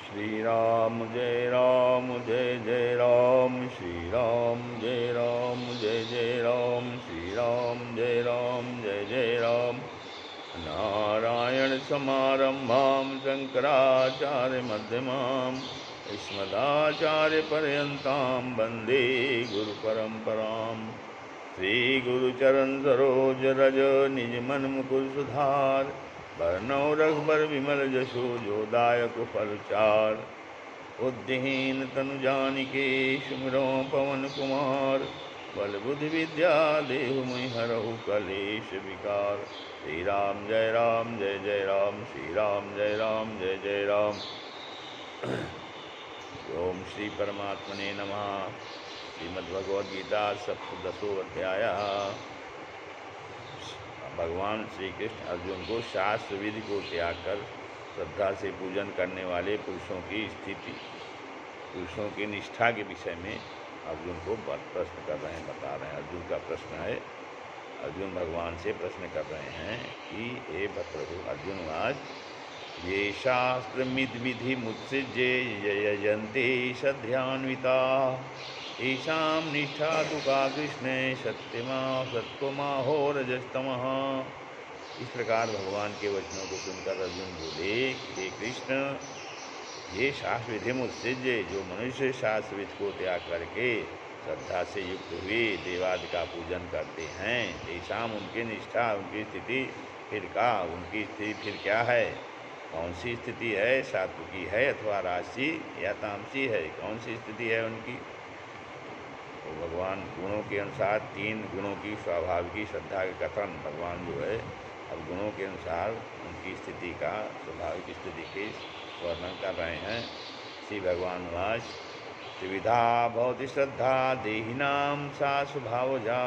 श्री राम जय राम जय जय राम, श्री राम जय राम जय जय राम, श्री राम जय राम जय जय राम। नारायण समारंभां शंकराचार्य मध्यमाम् अस्मदाचार्य पर्यन्तां वन्दे गुरुपरम्पराम्। श्री गुरुचरण सरोज रज निज मन मुकुर सुधार, वरनौ रघुबर विमल जशो जो दायक फलचार। बुद्धिहीन तनु जानिके सुमिरो पवन कुमार, बल बुद्धि विद्या देहु मुहि हरहु कलेश विकार। श्री राम जय राम जय जय राम, श्री राम जय राम जय जय राम। ओम श्री परमात्मने नमः। श्रीमद्भगवद्गीता सप्तदशो अध्याय। भगवान श्री कृष्ण अर्जुन को शास्त्र विधि को त्याग कर श्रद्धा से पूजन करने वाले पुरुषों की स्थिति, पुरुषों की निष्ठा के विषय में अर्जुन को प्रश्न कर रहे हैं, बता रहे हैं। अर्जुन का प्रश्न है, अर्जुन भगवान से प्रश्न कर रहे हैं कि हे प्रभु अर्जुन आज ये शास्त्र मिद विधि मुझसे जे यजन्ते सध्यान्विता, ईशाम निष्ठा दुका कृष्ण सत्यमा सत्वमा हो रजस्तमः। इस प्रकार भगवान के वचनों को सुनकर अर्जुन बोले, हे कृष्ण ये शास्त्र विधि मुझसे जो मनुष्य शास्त्र विधि को त्याग करके श्रद्धा से युक्त हुए देवादि का पूजन करते हैं, ईशाम उनकी निष्ठा, उनकी स्थिति फिर का, उनकी स्थिति फिर क्या है, कौन सी स्थिति है, सात्विकी है अथवा राजसी या तामसी है, कौन सी स्थिति है उनकी। तो भगवान गुणों के अनुसार तीन गुणों की स्वाभाविक श्रद्धा के कथन भगवान जो है अब गुणों के अनुसार उनकी स्थिति का, स्वाभाविक स्थिति के वर्णन कर रहे हैं। श्री भगवान वाच त्रिविधा भवति श्रद्धा देहिनां सा स्वभावजा,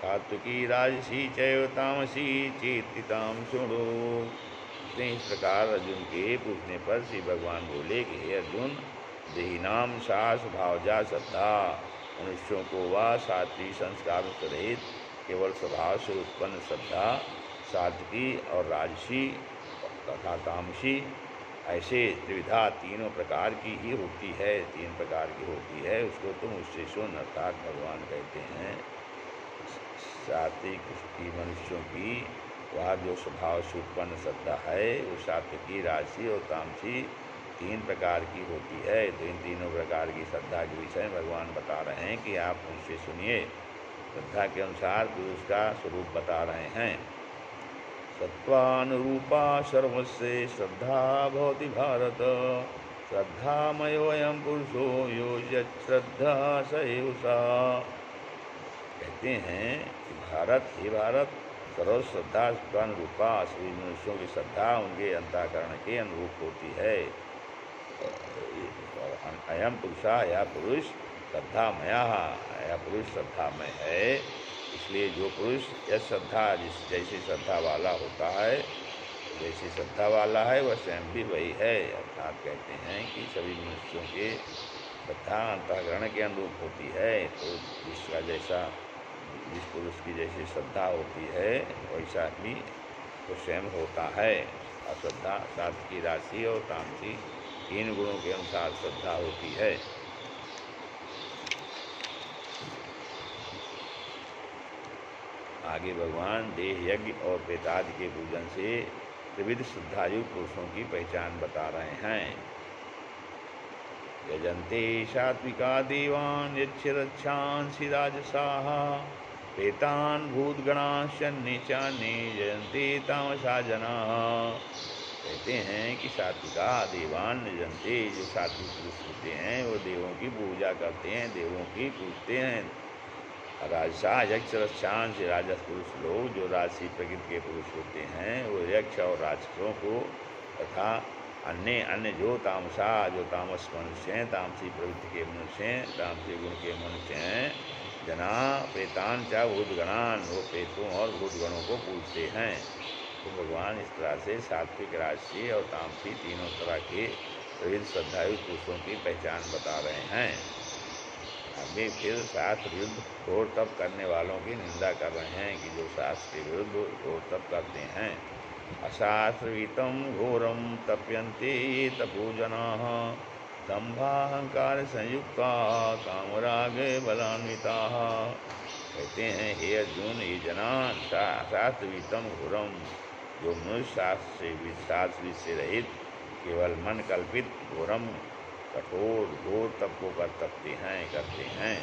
सात्विकी राजसी चैव तामसी चेतितां शृणु। इस प्रकार अर्जुन के पूछने पर श्री भगवान बोले कि हे अर्जुन, देहिनाम सा स्वभावजा श्रद्धा, मनुष्यों को वह सात्विक संस्कार सहित केवल स्वभाव से उत्पन्न श्रद्धा सात्विकी और राजसी तथा तामसी, ऐसे त्रिविधा तीनों प्रकार की ही होती है, तीन प्रकार की होती है। उसको तुम उससे सुन, अर्थात भगवान कहते हैं सात्विक की मनुष्यों की वह जो स्वभाव से उत्पन्न श्रद्धा है वो सात्विकी राजसी और तामसी तीन प्रकार की होती है। तो इन तीनों प्रकार की श्रद्धा के विषय भगवान बता रहे हैं कि आप उनसे सुनिए। श्रद्धा के अनुसार पुरुष का स्वरूप बता रहे हैं। सत्वानुरूपा सर्वस्य श्रद्धा भवति भारत, श्रद्धामयोऽयं पुरुषो यो यच्छ्रद्धा स एव सा। कहते हैं कि भारत, हे भारत, सर्व श्रद्धा अनुरूपा सभी मनुष्यों की श्रद्धा उनके अंतःकरण के अनुरूप होती है। अयम पुरुषा, या पुरुष श्रद्धा मया, या पुरुष श्रद्धा में है। इसलिए जो पुरुष यह श्रद्धा जैसी श्रद्धा वाला होता है, जैसी श्रद्धा वाला है वह स्वयं भी वही है। अर्थात कहते हैं कि सभी मनुष्यों के श्रद्धा अंतःकरण के अनुरूप होती है। तो जिसका जैसा, जिस पुरुष की जैसी श्रद्धा होती है वैसा ही तो स्वयं होता है। अश्रद्धा सात्विकी राशि और तामसी तीन गुणों के अनुसार श्रद्धा होती है। आगे भगवान देह यज्ञ और प्रेतादि के पूजन से त्रिविध श्रद्धायुक्त पुरुषों की पहचान बता रहे हैं। यजन्ते सात्विका देवान् यच्छ्रच्छांसि राजसाः, प्रेतान् भूतगणाश्चन्ये चान्ये यजन्ते तामसा जनाः। कहते हैं कि सात्विका देवान यजन्ते, जो सात्विक पुरुष होते हैं वो देवों की पूजा करते हैं, देवों की पूजते हैं। राजसा यक्षरक्षांस, राजस पुरुष लोग जो राजसी प्रकृति के पुरुष होते हैं वो यक्ष और राक्षसों को तथा अन्य जो तामसा, जो तामस मनुष्य हैं, तामसी प्रवृत्ति के मनुष्य हैं, तामसी गुण के मनुष्य हैं, जना प्रेतान चा भूतगणान, वो प्रेतों और भूतगणों को पूजते हैं। तो भगवान इस तरह से सात्विक राजसी और तामसी तीनों तरह के विविध श्रद्धायुक्त पुरुषों की पहचान बता रहे हैं। अभी फिर शास्त्र विरुद्ध घोर तप करने वालों की निंदा कर रहे हैं कि जो शास्त्र के विरुद्ध घोर तप करते हैं अशास्त्रवितं घोरं तप्यन्ते तपोजनाः दम्भाहंकार संयुक्ता कामराग बलान्विताः। कहते हैं, हे अर्जुन, ये जनान शास्त्रवितम घोरम, जो मनुष्य शास्त्र से रहित केवल मन कल्पित घोरम कठोर घोर तप को तपते हैं करते हैं।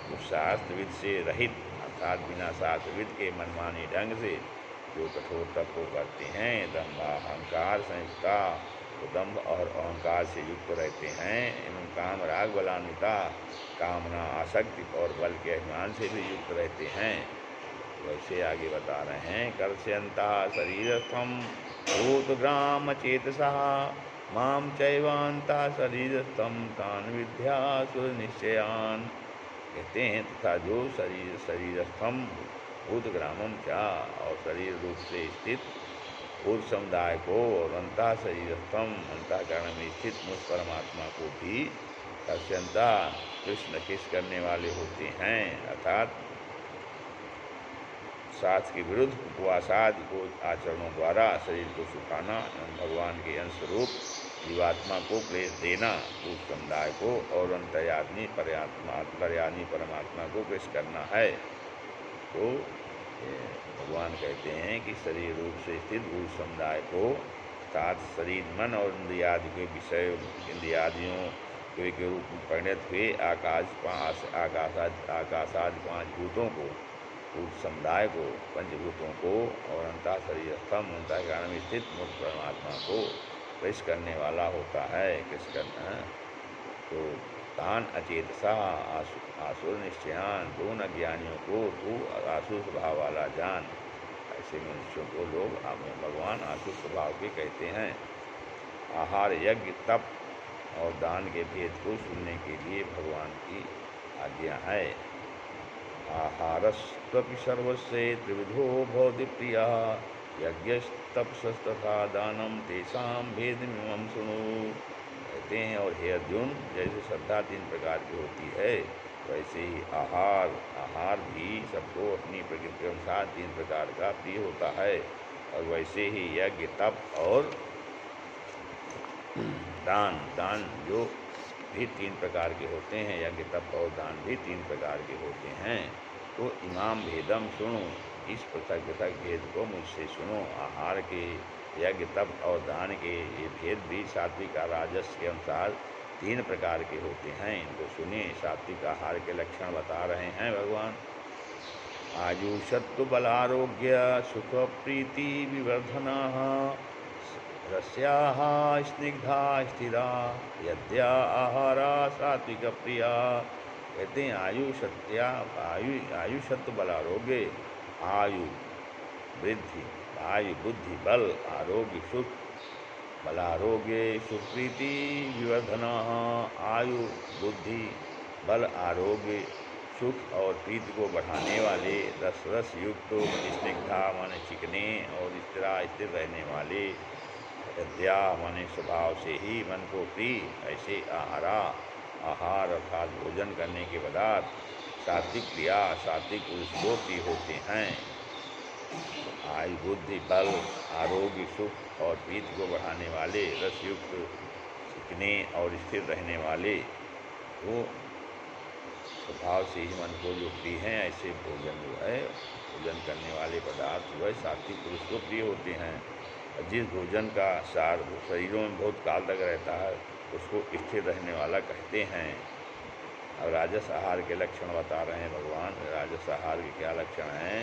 जो शास्त्रविद से रहित अर्थात बिना शास्त्रविद के मनमानी ढंग से जो कठोर तप को करते हैं, दम्भ अहंकार संयुक्ता, तो दम्भ और अहंकार से युक्त रहते हैं, एवं काम राग बलान्विता, कामना आसक्ति और बल के अभिमान से भी युक्त रहते हैं। वैसे आगे बता रहे हैं, कर्ष्यन्ता शरीरस्थम भूतग्राम चेतसा माम चैवान्ता शरीरस्थम तान विद्यासुर निश्चयान। कहते हैं, तथा जो शरीरस्थम भूतग्रामम चा, और शरीर रूप से स्थित पूर्व समुदाय को, और अंतः शरीरस्थम अंतःकरण में स्थित मुझ परमात्मा को भी कर्ष्यन्ता कृष्ण किस करने वाले होते हैं। अर्थात शास्त्र के विरुद्ध उपवासादि को आचरणों द्वारा शरीर को सुखाना एवं भगवान के अंश रूप जीवात्मा को क्लेश देना, पूर्व समुदाय को और अंतर्यामी परमात्मा को क्लेश करना है। तो भगवान कहते हैं कि शरीर रूप से स्थित भूत समुदाय को, अर्थात शरीर मन और इंद्रियादि के विषय इंद्रियादियों के रूप में परिणत हुए आकाशादि 5 भूतों को, भूत समुदाय को, पंचभूतों को और अंतः शरीरस्थम अंतःकरण में स्थित मूर्त परमात्मा को कृष करने वाला होता है। कृष करना तो तान अचेतसा आसुर निश्चयान, तो न ज्ञानियों को तू आसुर स्वभाव वाला जान। ऐसे मनुष्यों को लोग भगवान आसुर स्वभाव के कहते हैं। आहार यज्ञ तप और दान के भेद को सुनने के लिए भगवान की आज्ञा है। आहारस्त्वपि सर्वस्य त्रिविधो भवति प्रिया यज्ञस्तपस्तथा दानम तेषां भेदमिमं शृणु। कहते हैं, और हे अर्जुन, जैसे श्रद्धा 3 प्रकार की होती है, वैसे ही आहार भी सबको अपनी प्रकृति के अनुसार 3 प्रकार का प्रिय होता है। और वैसे ही यज्ञ तप और दान जो भी 3 प्रकार के होते हैं, यज्ञ तप और दान भी 3 प्रकार के होते हैं। तो इमाम भेदम सुनो, इस पृथक पृथक भेद को मुझसे सुनो। आहार के, यज्ञ तप और दान के ये भेद भी सात्विक और राजस के अनुसार 3 प्रकार के होते हैं। इनको सुनिए। सात्विक आहार के लक्षण बता रहे हैं भगवान। आयुषत्व बलारोग्य सुख प्रीति विवर्धना रस्याः स्निग्धा स्थिरा यद्या आहारा सात्विक प्रिया। कहते हैं, आयुषत्व बलारोग्य, आयु वृद्धि, आयु बुद्धि बल आरोग्य सुख, बलारोग्य सुख प्रीति विवर्धना, आयु बुद्धि बल आरोग्य सुख और प्रीति को बढ़ाने वाले, रस युक्त, स्निग्धा माने चिकने और स्थिरा स्थिर रहने वाले, यद्या माने स्वभाव से ही मन को प्रिय, ऐसे आहार अर्थात भोजन करने के पदार्थ सात्विक क्रिया सात्विक पुरुष को प्रिय होते हैं। आयु बुद्धि बल आरोग्य सुख और प्रीति को बढ़ाने वाले, रसयुक्त, चिकने और स्थिर रहने वाले, वो स्वभाव से ही मन को जो प्रिय हैं, ऐसे भोजन जो है, भोजन करने वाले पदार्थ जो है सात्विक पुरुष को प्रिय होते हैं। जिस भोजन का सार शरीरों में बहुत काल तक रहता है, उसको स्थिर रहने वाला कहते हैं। और राजस आहार के लक्षण बता रहे हैं भगवान। राजस आहार के क्या लक्षण हैं?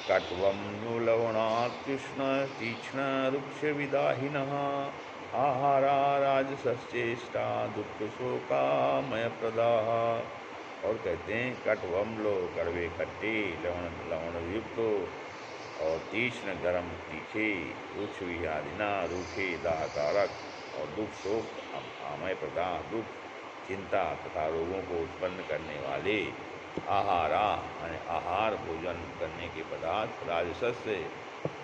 कट्वं लवणात्युष्ण तीक्ष्ण रुक्ष विदाहिनः आहारा राजसश्चेष्टा दुःख शोकामय प्रदाः। और कहते हैं, कट्वम लो, कड़वे खट्टे, लवण युक्त और तीक्ष्ण गरम तीखे, रुक्ष विदाहिना रूखे दाहकारक, और दुख शोक आमय प्रदाह दुख चिंता तथा रोगों को उत्पन्न करने वाले, आहारा यानी आहार भोजन करने के पदार्थ राजस से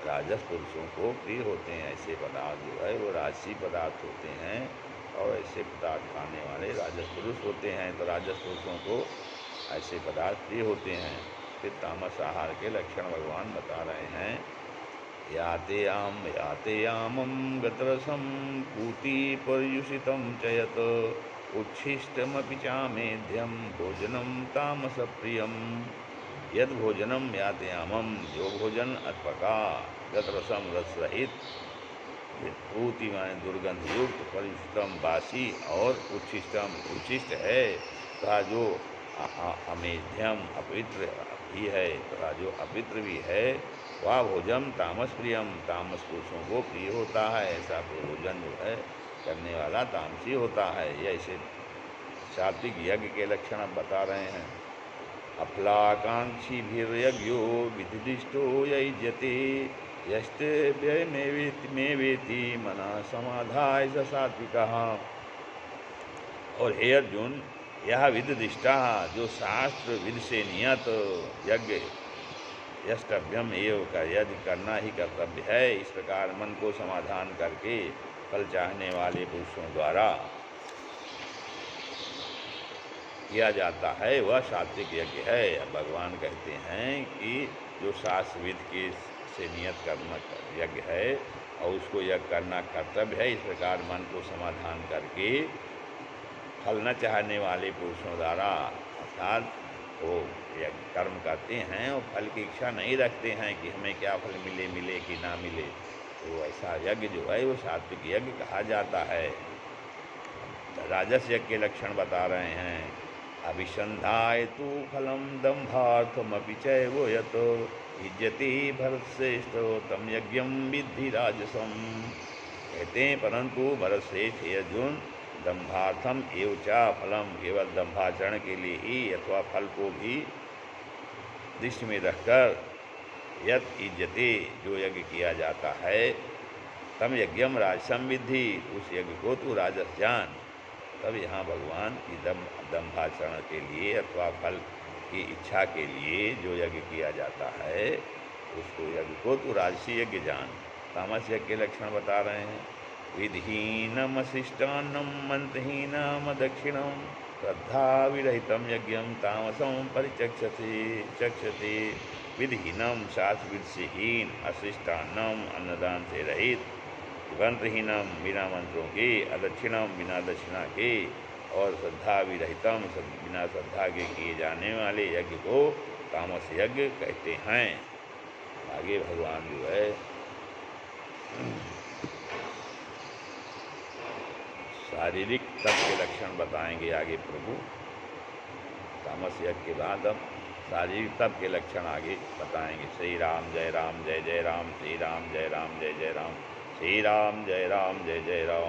राजस पुरुषों को प्रिय होते हैं। ऐसे पदार्थ जो है वो राजसी पदार्थ होते हैं, और ऐसे पदार्थ खाने वाले राजस पुरुष होते हैं। तो राजस पुरुषों को ऐसे पदार्थ प्रिय होते हैं। फिर तामस आहार के लक्षण भगवान बता रहे हैं। याते आमं गतरसं पूतिपर्युषितं च यत् उच्छिष्टमपि चामेध्यं भोजनं तामसप्रियं। यद भोजनम याते आमम, जो भोजन अथपका, गतरसम रस रहित, पूति माने दुर्गंध युक्त, परिष्टम बासी, और उच्छिष्टम उच्छिष्ट है तथा जो अमेध्यम अपवित्र भी है तथा जो अपवित्र भी है, वह भोजन तामस प्रियम, तामस पुरुषों को प्रिय होता है। ऐसा भोजन जो है करने वाला तामसी होता है। यह ऐसे सात्विक यज्ञ के लक्षण अब बता रहे हैं। अफलाकांक्षी भीर्यज्ञो विधिदिष्टो यज्यते यस्ते व्यय वेति मना समाधाय स सात्विकः। और हे अर्जुन, यह विधिदिष्टा, जो शास्त्र विधि से नियत यज्ञ यष्टभ्यम एव का यज्ञ करना ही कर्तव्य है, इस प्रकार मन को समाधान करके फल चाहने वाले पुरुषों द्वारा किया जाता है, वह सात्विक यज्ञ है। अब भगवान कहते हैं कि जो शास्त्र विधि के से नियत करना यज्ञ है और उसको यज्ञ करना कर्तव्य है, इस प्रकार मन को समाधान करके फल न चाहने वाले पुरुषों द्वारा, अर्थात वो यज्ञ कर्म करते हैं और फल की इच्छा नहीं रखते हैं कि हमें क्या फल मिले कि ना मिले, तो ऐसा यज्ञ जो है वो सात्विक यज्ञ कहा जाता है। राजस यज्ञ के लक्षण बता रहे हैं। अभिसंधाय तो फलम दम्भार्थमपि चैव यत् इज्जति भरतश्रेष्ठ तम यज्ञम विद्धि राजसम। कहते हैं परंतु भरतश्रेष्ठ अर्जुन, दम्भार्थम एव च फलम, केवल दम्भाचरण के लिए ही अथवा फल को भी दृष्टि में रखकर यत् इज्जते, जो यज्ञ किया जाता है, तम यज्ञम राजसम विद्धि, उस यज्ञ को तू राजस जान। तब यहाँ भगवान की दम्भाचरण के लिए अथवा फल की इच्छा के लिए जो यज्ञ किया जाता है, उसको यज्ञ को तू राजसी यज्ञ जान। तामस यज्ञ के लक्षण बता रहे हैं। विधिहीनम अशिष्टान्नम मंत्रहीनम दक्षिणम श्रद्धा विरहितम यज्ञम तामसम परिचक्षते। विधिहीनम, शास्त्र विधि से हीन, अशिष्टान्नम, अन्नदान से रहित, मंत्रहीनम, बिना मंत्रों के, अदक्षिणम, बिना दक्षिणा के, और श्रद्धा विरहितम, बिना श्रद्धा के किए जाने वाले यज्ञ को तामस यज्ञ कहते हैं। आगे भगवान जो है शारीरिक तप के लक्षण बताएंगे आगे प्रभु। तामस यज्ञ के बाद अब शारीरिक तप के लक्षण आगे बताएंगे। श्री राम जय राम, जय जय राम, श्री राम जय राम, जय जय राम, श्री राम जय राम, जय जय राम।